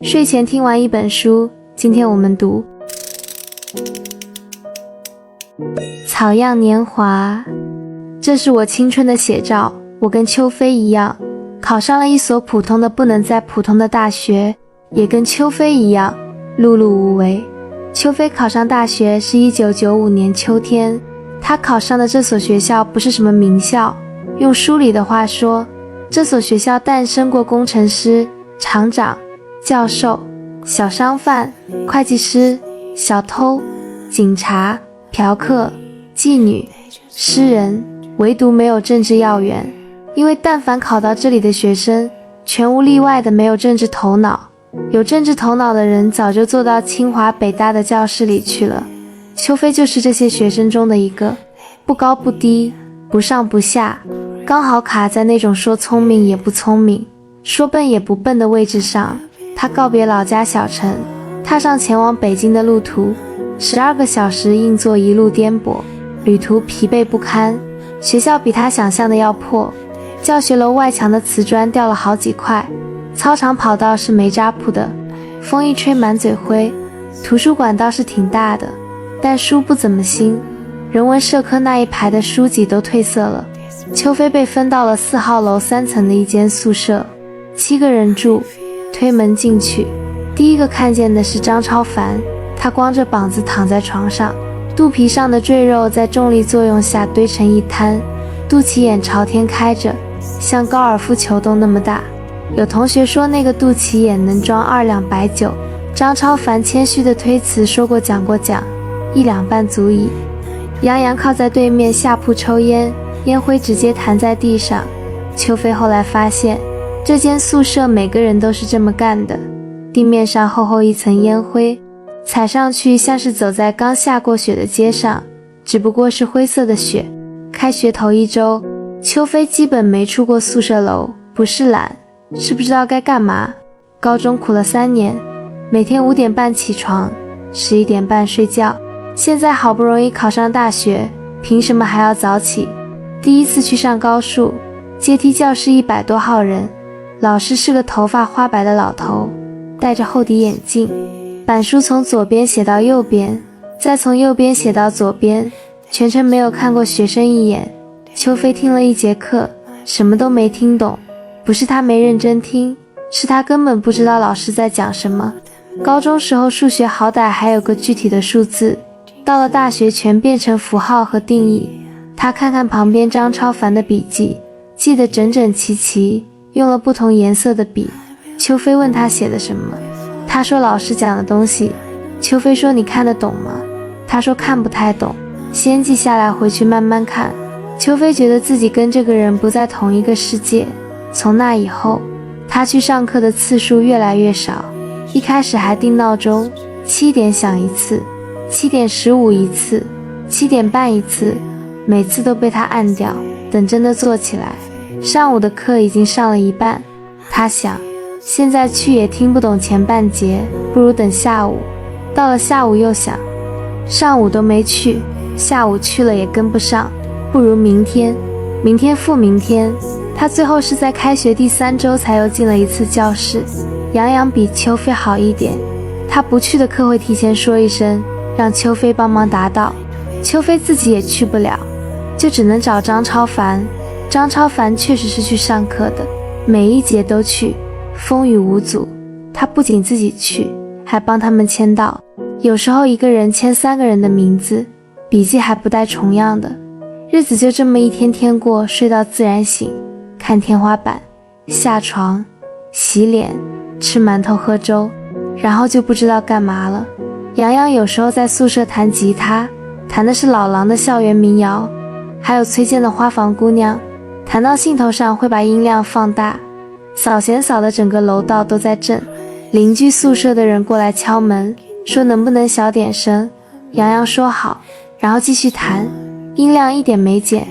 睡前聽完一本書，今天我們讀草樣年華。這是我青春的寫照，我跟邱飛一樣，考上了一所普通的不能再普通的大學，也跟邱飛一樣碌碌無為。邱飛考上大學是1995年秋天，他考上的這所學校不是什麼名校，用書裡的話說，這所學校誕生過工程師、廠長、教授、小商販、會計師、小偷、警察、嫖客、妓女、詩人，唯獨沒有政治要員。因為但凡考到這裡的學生，全無例外的沒有政治頭腦，有政治頭腦的人早就坐到清華北大的教室裡去了。邱飛就是這些學生中的一個，不高不低，不上不下，剛好卡在那種說聰明也不聰明，說笨也不笨的位置上。他告別老家小城，踏上前往北京的路途，12個小時硬座一路顛簸，旅途疲憊不堪。學校比他想象的要破，教學樓外牆的瓷磚掉了好幾塊，操場跑道是煤渣鋪的，風一吹滿嘴灰。圖書館倒是挺大的，但書不怎麼新，人文社科那一排的書籍都褪色了。邱飛被分到了4號樓3層的一間宿舍，7個人住。推門進去，第一個看見的是張超凡，他光着膀子躺在床上，肚皮上的赘肉在重力作用下堆成一灘，肚臍眼朝天開着，像高爾夫球洞那麼大。有同學說那個肚臍眼能裝2兩白酒，張超凡謙虛的推辭說過講，1兩半足矣。楊洋靠在對面下鋪抽煙，煙灰直接彈在地上。邱飛後來發現，這間宿舍每個人都是這麼幹的，地面上厚厚一層煙灰，踩上去像是走在剛下過雪的街上，只不過是灰色的雪。開學頭1周，邱飛基本沒出過宿舍樓，不是懶，是不知道該幹嘛。高中苦了3年，每天5點半起床，11點半睡覺，現在好不容易考上大學，憑什麼還要早起？第一次去上高數，階梯教室100多號人，老師是個頭髮花白的老頭，戴着厚底眼鏡，板書從左邊寫到右邊，再從右邊寫到左邊，全程沒有看過學生一眼。邱飛聽了1節課，什麼都沒聽懂，不是他沒認真聽，是他根本不知道老師在講什麼。高中時候數學好歹還有個具體的數字，到了大學全變成符號和定義。他看看旁邊張超凡的筆記，記得整整齊齊，用了不同顏色的筆。邱飛問他寫的什麼，他說老師講的東西。邱飛說你看得懂嗎？他說看不太懂，先記下來回去慢慢看。邱飛覺得自己跟這個人不在同一個世界。從那以後，他去上課的次數越來越少，一開始還定鬧鐘，7點響一次，7點15一次，7點半一次，每次都被他按掉。等真的坐起來，上午的課已經上了一半，他想現在去也聽不懂前半節，不如等下午。到了下午又想，上午都沒去，下午去了也跟不上，不如明天，明天復明天。他最後是在開學第3周才又進了一次教室。楊洋比邱飛好一點，他不去的課會提前說一聲，讓邱飛幫忙答到。邱飛自己也去不了，就只能找張超凡。張超凡確實是去上課的，每一節都去，風雨無阻。他不僅自己去，還幫他們簽到，有時候一個人簽3個人的名字，筆記還不帶重樣的。日子就這麼一天天過，睡到自然醒，看天花板，下床，洗臉，吃饅頭喝粥，然後就不知道幹嘛了。洋洋有時候在宿舍彈吉他，彈的是老狼的校園民謠，還有崔健的花房姑娘，彈到興頭上會把音量放大，掃弦掃的整個樓道都在震。鄰居宿舍的人過來敲門，說能不能小點聲，洋洋說好，然後繼續彈，音量一點沒減。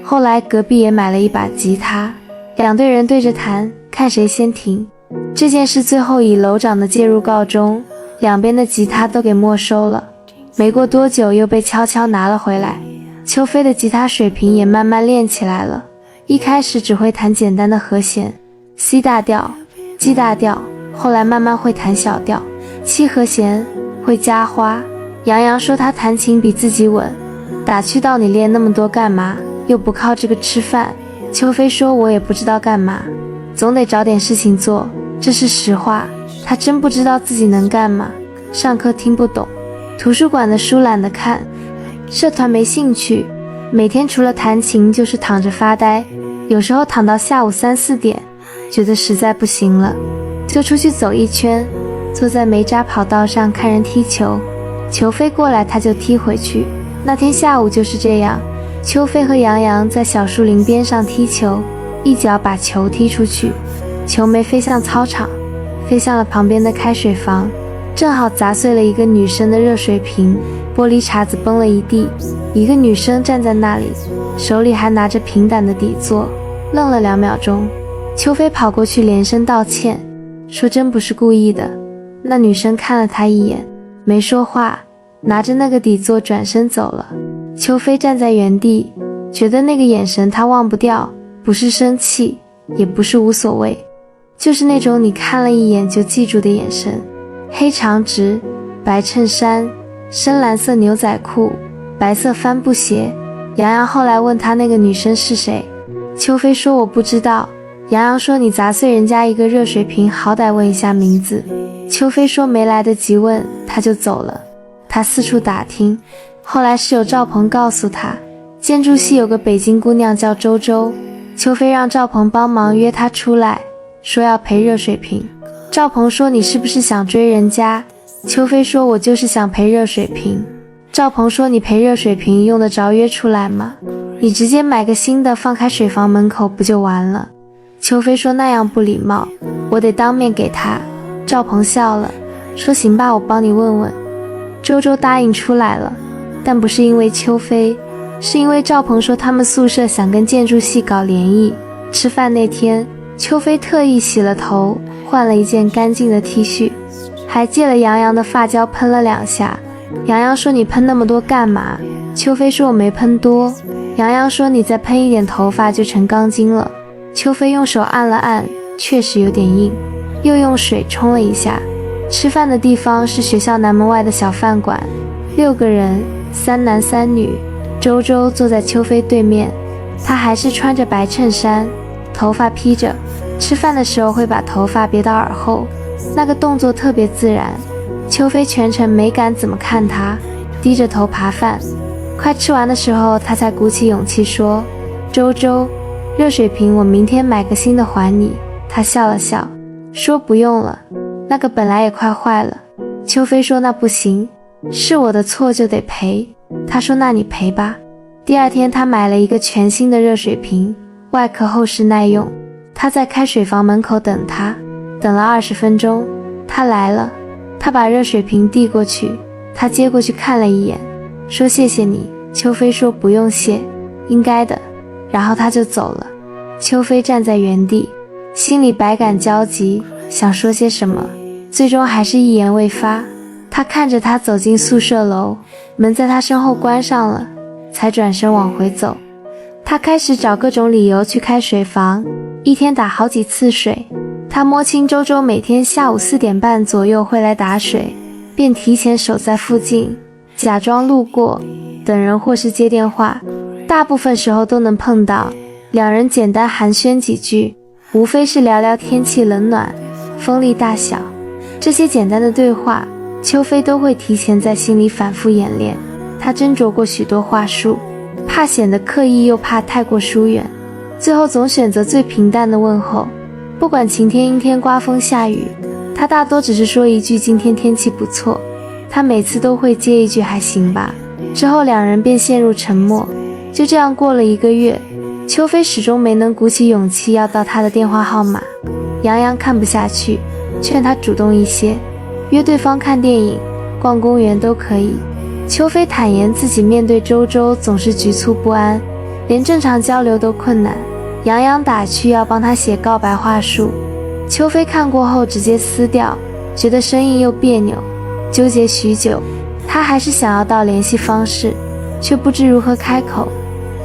後來隔壁也買了一把吉他，2隊人對着彈，看誰先停。這件事最後以樓長的介入告終，2邊的吉他都給沒收了。沒過多久又被悄悄拿了回來。邱飛的吉他水平也慢慢練起來了，一開始只會彈簡單的和弦，C 大調、G 大調、後來慢慢會彈小調，七和弦，會加花。楊洋說他彈琴比自己穩，打趣道你練那麼多幹嘛？又不靠這個吃飯。秋飛說我也不知道幹嘛，總得找點事情做，這是實話。他真不知道自己能幹嘛，上課聽不懂，圖書館的書懶得看，社團沒興趣，每天除了彈琴就是躺着發呆，有時候躺到下午3、4點，覺得實在不行了，就出去走一圈，坐在梅渣跑道上看人踢球，球飛過來他就踢回去。那天下午就是這樣，秋飛和楊洋在小樹林邊上踢球，一腳把球踢出去，球沒飛向操場，飛向了旁邊的開水房，正好砸碎了一個女生的熱水瓶，玻璃碴子崩了一地。一個女生站在那裡，手裡還拿着平板的底座，愣了2秒鐘。秋飛跑過去連聲道歉，說真不是故意的。那女生看了他一眼，沒說話，拿着那個底座轉身走了。秋飛站在原地，覺得那個眼神他忘不掉，不是生氣，也不是無所謂，就是那種你看了一眼就記住的眼神。黑長直，白襯衫，深藍色牛仔褲，白色帆布鞋。楊洋後來問他那個女生是誰，秋飛說我不知道。楊洋說你砸碎人家一個熱水瓶，好歹問一下名字。秋飛說沒來得及問，他就走了。他四處打聽，後來室友趙鵬告訴他，建築系有個北京姑娘叫周周。秋飛讓趙鵬幫忙約她出來，說要賠熱水瓶。趙鵬說你是不是想追人家？秋飛說我就是想賠熱水瓶。趙鵬說你賠熱水瓶用得着約出來嗎？你直接買個新的放開水房門口不就完了？秋飛說那樣不禮貌，我得當面給他。趙鵬笑了，說行吧，我幫你問問。周周答應出來了，但不是因為秋飛，是因為趙鵬說他們宿舍想跟建築系搞聯誼。吃飯那天，秋飛特意洗了頭，換了一件乾淨的 T 恤，還借了楊洋的髮膠噴了2下。楊洋說你噴那麼多幹嘛？秋飛說我沒噴多。楊洋說你再噴一點頭髮就成鋼筋了。秋飛用手按了按，確實有點硬，又用水沖了一下。吃飯的地方是學校南門外的小飯館，6個人，3男3女。周周坐在秋飛對面，她還是穿着白襯衫，頭髮披着，吃飯的時候會把頭髮別到耳後，那個動作特別自然。秋飛全程沒敢怎麼看她，低着頭扒飯。快吃完的時候，她才鼓起勇氣說，周周，熱水瓶我明天買個新的還你。她笑了笑，說不用了，那個本來也快壞了。秋飛說那不行，是我的錯就得賠。她說那你賠吧。第二天她買了一個全新的熱水瓶，外殼厚實耐用。她在開水房門口等他，等了20分鐘，他來了。他把熱水瓶遞過去，他接過去看了一眼，說謝謝你。秋飛說不用謝，應該的。然後他就走了。秋飛站在原地，心裡百感交集，想說些什麼，最終還是一言未發。他看着他走進宿舍樓，門在他身後關上了，才轉身往回走。他開始找各種理由去開水房，一天打好幾次水。他摸清周周每天下午4點半左右會來打水，便提前守在附近，假裝路過，等人或是接電話，大部分時候都能碰到。兩人簡單寒暄幾句，無非是聊聊天氣冷暖、風力大小。這些簡單的對話，秋飛都會提前在心裡反覆演練。他斟酌過許多話術，怕顯得刻意又怕太過疏遠，最後總選擇最平淡的問候。不管晴天陰天颳風下雨，他大多只是說一句今天天氣不錯，他每次都會接一句還行吧。之後兩人便陷入沉默。就這樣過了1個月，秋飛始終沒能鼓起勇氣要到他的電話號碼。楊洋看不下去，勸他主動一些，約對方看電影、逛公園都可以。秋飛坦言自己面對周周總是局促不安，連正常交流都困難。楊洋打趣要幫他寫告白話術，秋飛看過後直接撕掉，覺得生硬又彆扭，糾結許久，他還是想要到聯繫方式，卻不知如何開口。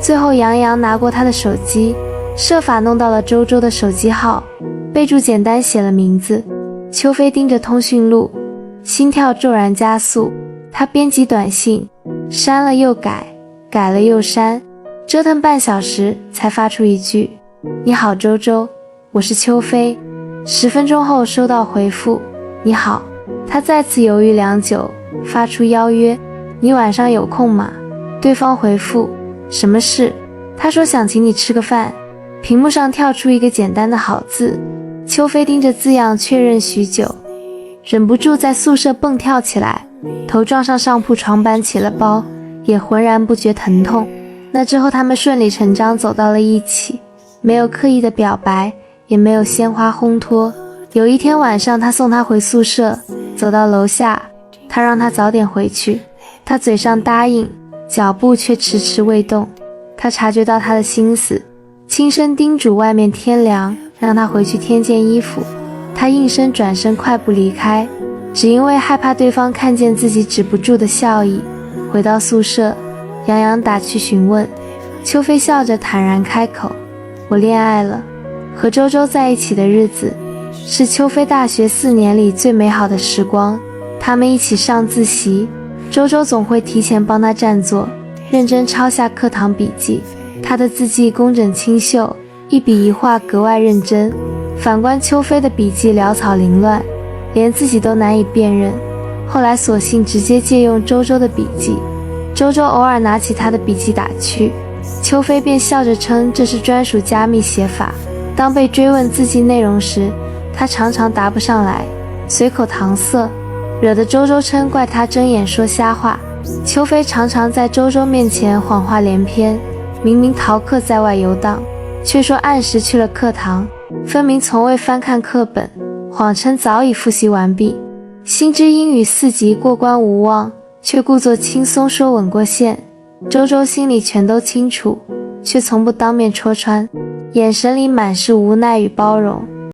最後楊洋拿過他的手機，設法弄到了周周的手機號，備註簡單寫了名字，秋飛盯着通訊錄，心跳驟然加速。他編輯短信，刪了又改，改了又刪，折騰半小時才發出一句：你好周周，我是秋飛。10分鐘後收到回復：你好。他再次猶豫良久，發出邀約：你晚上有空嗎？對方回復：什麼事？他說想請你吃個飯。屏幕上跳出一個簡單的好字。秋飛盯着字樣確認許久，忍不住在宿舍蹦跳起來，頭撞上上鋪床板起了包，也渾然不覺疼痛。那之後他們順理成章走到了一起，沒有刻意的表白，也沒有鮮花烘托。有一天晚上，他送她回宿舍，走到樓下，他讓她早點回去。他嘴上答應，腳步卻遲遲未動。他察覺到她的心思，輕聲叮囑外面天涼，讓她回去添件衣服。他應聲轉身快步離開，只因為害怕對方看見自己止不住的笑意。回到宿舍，楊洋打趣詢問，秋飛笑着坦然開口：我戀愛了。和周周在一起的日子是秋飛大學4年裡最美好的時光。他們一起上自習，周周總會提前幫他占座，認真抄下課堂筆記。他的字跡工整清秀，一筆一畫格外認真。反觀秋飛的筆記潦草凌亂，連自己都難以辨認。後來索性直接借用周周的筆記，周周偶爾拿起他的筆記打趣，秋飛便笑着稱這是專屬加密寫法。當被追問字跡內容時，他常常答不上來，隨口搪塞，惹得周周稱怪他睜眼說瞎話。秋飛常常在周周面前謊話連篇，明明逃課在外遊蕩，卻說按時去了課堂，分明從未翻看課本，謊稱早已複習完畢。心知英語4級過關無望，卻故作輕鬆說穩過線。周周心裡全都清楚，卻從不當面戳穿，眼神裡滿是無奈與包容。